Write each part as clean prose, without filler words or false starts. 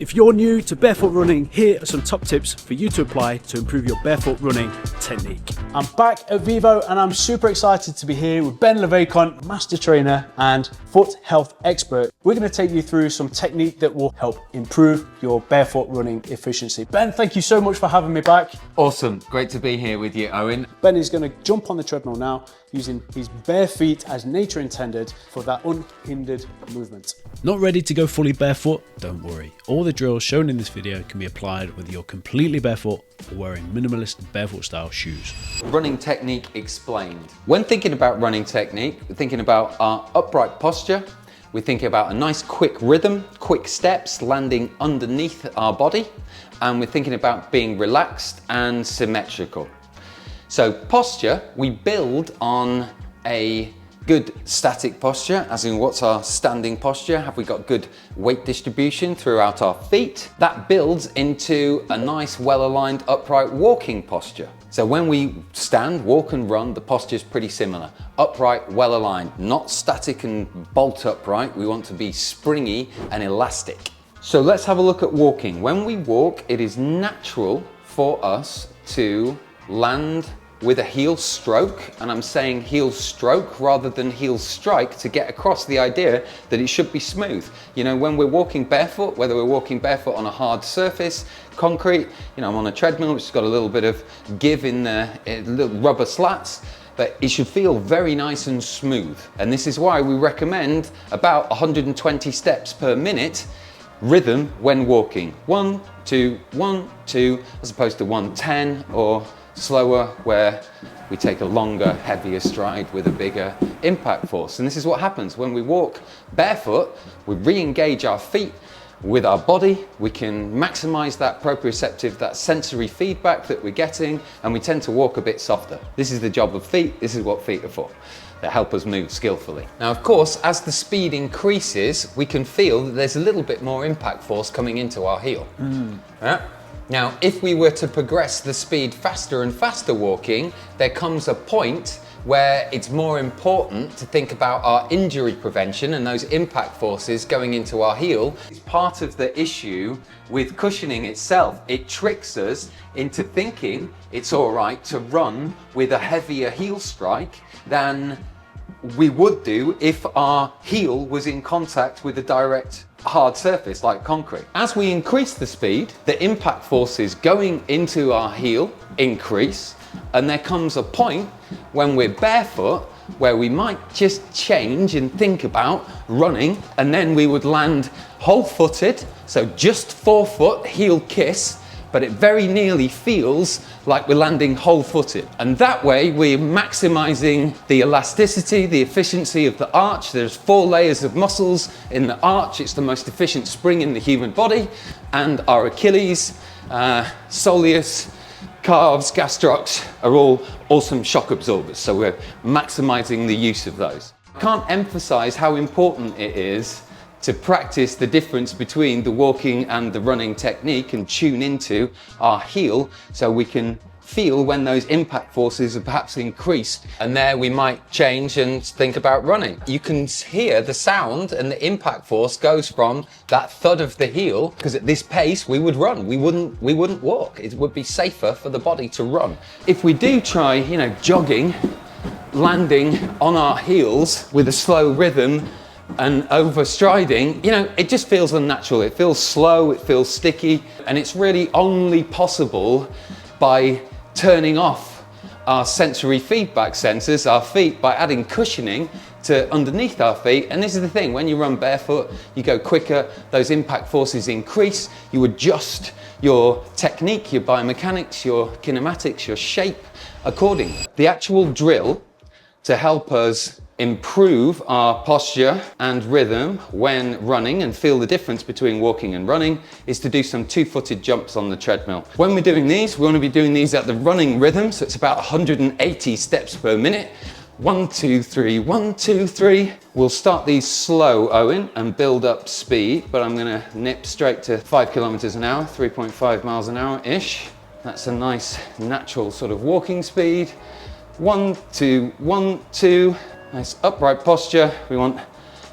If you're new to barefoot running, here are some top tips for you to apply to improve your barefoot running technique. I'm back at Vivo and I'm super excited to be here with Ben Les Vesconte, master trainer and foot health expert. We're going to take you through some technique that will help improve your barefoot running efficiency. Ben, thank you so much for having me back. Awesome, great to be here with you, Owen. Ben is going to jump on the treadmill now using his bare feet as nature intended for that unhindered movement. Not ready to go fully barefoot? Don't worry. All the drills shown in this video can be applied whether you're completely barefoot or wearing minimalist barefoot style shoes. Running technique explained. When thinking about running technique, we're thinking about our upright posture. We're thinking about a nice quick rhythm, quick steps landing underneath our body. And we're thinking about being relaxed and symmetrical. So posture, we build on a good static posture, as in what's our standing posture? Have we got good weight distribution throughout our feet? That builds into a nice, well-aligned, upright walking posture. So when we stand, walk and run, the posture is pretty similar. Upright, well-aligned, not static and bolt upright. We want to be springy and elastic. So let's have a look at walking. When we walk, it is natural for us to land with a heel stroke, and I'm saying heel stroke rather than heel strike to get across the idea that it should be smooth. You know, when we're walking barefoot, whether we're walking barefoot on a hard surface, concrete, you know, I'm on a treadmill which has got a little bit of give in the little rubber slats, but it should feel very nice and smooth. And this is why we recommend about 120 steps per minute rhythm when walking. 1, 2, 1, 2, as opposed to 110 or slower, where we take a longer, heavier stride with a bigger impact force. And this is what happens when we walk barefoot. We re-engage our feet with our body. We can maximize that proprioceptive, that sensory feedback that we're getting, and we tend to walk a bit softer. This is the job of feet. This is what feet are for. They help us move skillfully. Now, of course, as the speed increases, we can feel that there's a little bit more impact force coming into our heel. Yeah? Now, if we were to progress the speed faster and faster walking, there comes a point where it's more important to think about our injury prevention and those impact forces going into our heel. It's part of the issue with cushioning itself. It tricks us into thinking it's all right to run with a heavier heel strike than we would do if our heel was in contact with a direct hard surface like concrete. As we increase the speed, the impact forces going into our heel increase, and there comes a point when we're barefoot where we might just change and think about running, and then we would land whole-footed, so just forefoot heel kiss, but it very nearly feels like we're landing whole-footed. And that way we're maximizing the elasticity, the efficiency of the arch. There's 4 layers of muscles in the arch. It's the most efficient spring in the human body. And our Achilles, soleus, calves, gastrocs are all awesome shock absorbers. So we're maximizing the use of those. I can't emphasize how important it is to practice the difference between the walking and the running technique and tune into our heel so we can feel when those impact forces are perhaps increased, and there we might change and think about running. You can hear the sound and the impact force goes from that thud of the heel, because at this pace we would run, we wouldn't walk. It would be safer for the body to run. If we do try, you know, jogging, landing on our heels with a slow rhythm and overstriding, you know, it just feels unnatural. It feels slow, it feels sticky, and it's really only possible by turning off our sensory feedback sensors, our feet, by adding cushioning to underneath our feet. And this is the thing, when you run barefoot, you go quicker, those impact forces increase, you adjust your technique, your biomechanics, your kinematics, your shape accordingly. The actual drill to help us improve our posture and rhythm when running and feel the difference between walking and running is to do some 2-footed jumps on the treadmill. When we're doing these, we want to be doing these at the running rhythm, so it's about 180 steps per minute. 1, 2, 3, 1, 2, 3. We'll start these slow, Owen, and build up speed, but I'm going to nip straight to 5 kilometers an hour, 3.5 miles an hour-ish. That's a nice natural sort of walking speed. 1, 2, 1, 2. Nice upright posture. We want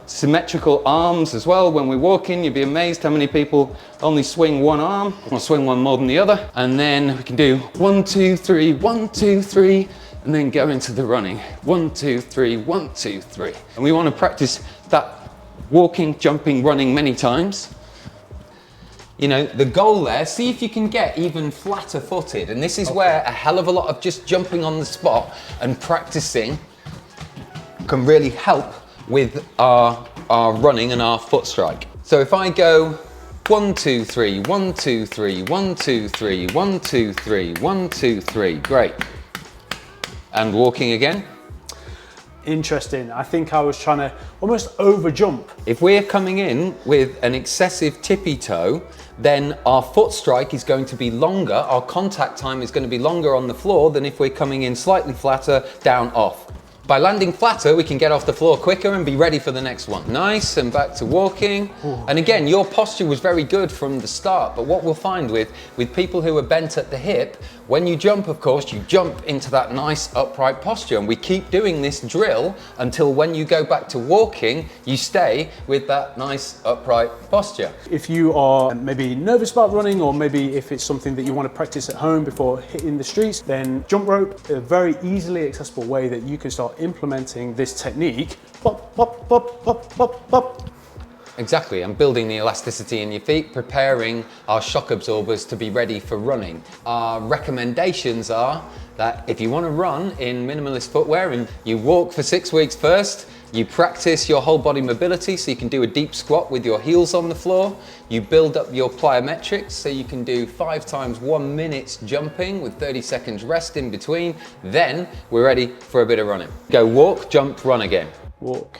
symmetrical arms as well. When we're walking, you'd be amazed how many people only swing one arm or swing one more than the other. And then we can do 1, 2, 3, 1, 2, 3, and then go into the running. 1, 2, 3, 1, 2, 3. And we want to practice that walking, jumping, running many times. You know, the goal there, see if you can get even flatter footed. And this is where a hell of a lot of just jumping on the spot and practicing can really help with our running and our foot strike. So if I go 1, 2, 3, 1, 2, 3, 1, 2, 3, 1, 2, 3, 1, 2, 3, great. And walking again. Interesting. I think I was trying to almost over jump. If we're coming in with an excessive tippy toe, then our foot strike is going to be longer, our contact time is going to be longer on the floor than if we're coming in slightly flatter, down, off. By landing flatter, we can get off the floor quicker and be ready for the next one. Nice, and back to walking. Ooh. And again, your posture was very good from the start, but what we'll find with people who are bent at the hip, when you jump, of course, you jump into that nice upright posture, and we keep doing this drill until when you go back to walking, you stay with that nice upright posture. If you are maybe nervous about running, or maybe if it's something that you want to practice at home before hitting the streets, then jump rope, a very easily accessible way that you can start implementing this technique. Pop, pop, pop, pop, pop, pop. Exactly, and building the elasticity in your feet, preparing our shock absorbers to be ready for running. Our recommendations are that if you want to run in minimalist footwear, and you walk for 6 weeks first, you practice your whole body mobility so you can do a deep squat with your heels on the floor, you build up your plyometrics so you can do 5 times 1 minute jumping with 30 seconds rest in between, then we're ready for a bit of running. Go walk, jump, run again. Walk.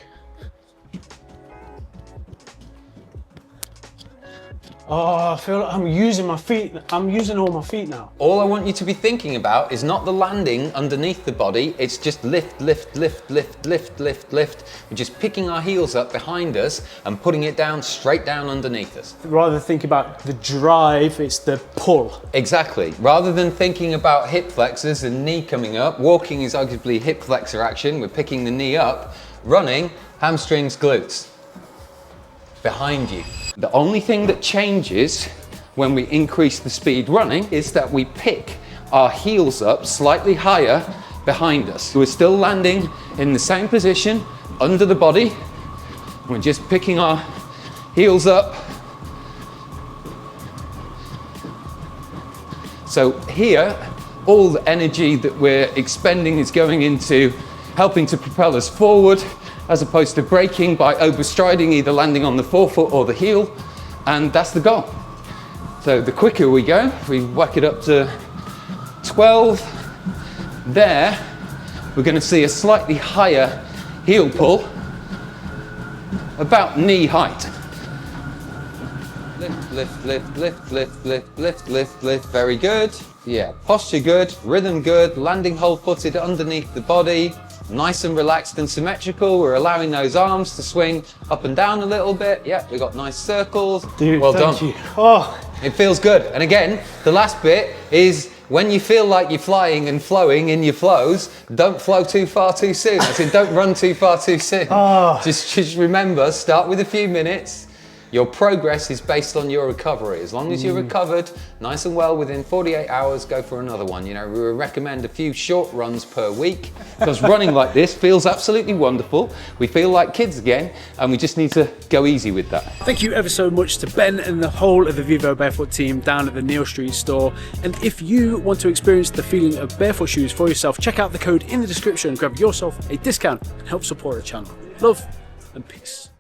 Oh, I feel like I'm using my feet. I'm using all my feet now. All I want you to be thinking about is not the landing underneath the body. It's just lift, lift, lift, lift, lift, lift, lift. We're just picking our heels up behind us and putting it down, straight down underneath us. Rather than think about the drive, it's the pull. Exactly. Rather than thinking about hip flexors and knee coming up, walking is arguably hip flexor action. We're picking the knee up. Running, hamstrings, glutes. Behind you. The only thing that changes when we increase the speed running is that we pick our heels up slightly higher behind us. We're still landing in the same position under the body. We're just picking our heels up. So here, all the energy that we're expending is going into helping to propel us forward, as opposed to braking by overstriding, either landing on the forefoot or the heel, and that's the goal. So the quicker we go, we whack it up to 12, there, we're gonna see a slightly higher heel pull, about knee height. Lift, lift, lift, lift, lift, lift, lift, lift, lift, very good. Yeah, posture good, rhythm good, landing whole footed underneath the body, nice and relaxed and symmetrical. We're allowing those arms to swing up and down a little bit. Yeah, we got nice circles. Dude, well thank done. you. Oh. It feels good. And again, the last bit is when you feel like you're flying and flowing in your flows, don't flow too far too soon. I said, don't run too far too soon. Oh. Just remember, start with a few minutes. Your progress is based on your recovery. As long as you're recovered nice and well within 48 hours, go for another one. You know, we recommend a few short runs per week because running like this feels absolutely wonderful. We feel like kids again, and we just need to go easy with that. Thank you ever so much to Ben and the whole of the Vivo Barefoot team down at the Neal Street store. And if you want to experience the feeling of barefoot shoes for yourself, check out the code in the description, grab yourself a discount and help support the channel. Love and peace.